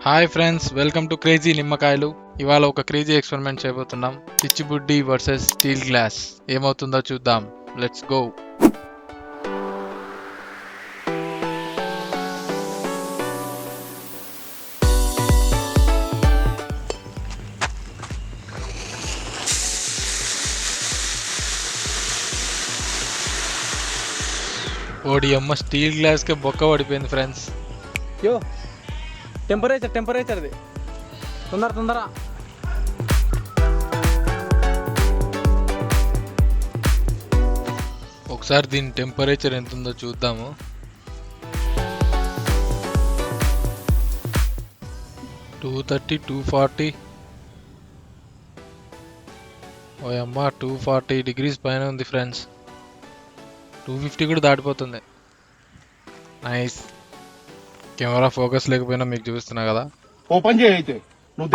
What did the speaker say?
Hi friends, welcome to crazy నిమ్మకాయలు. ఇవాళ ఒక క్రేజీ ఎక్స్పెరిమెంట్ చేయబోతున్నాం. చిచ్చుబుడ్డి వర్సెస్ స్టీల్ గ్లాస్. ఏమవుతుందో చూద్దాం. Let's go. ఓడి అమ్మ, స్టీల్ గ్లాస్ కి బొక్క పడిపోయింది ఫ్రెండ్స్. యో టెంపరేచర్ది తొందర ఒకసారి దీని టెంపరేచర్ ఎంత ఉందో చూద్దాము. 230, 240. ఓ అమ్మ, 240 డిగ్రీస్ పైన ఉంది ఫ్రెండ్స్. 250 కూడా దాటిపోతుంది. నైస్. కెమెరా ఫోకస్ లేకపోయినా మీకు చూపిస్తున్నా కదా. ఓపెన్ చేయి అయితే నువ్వు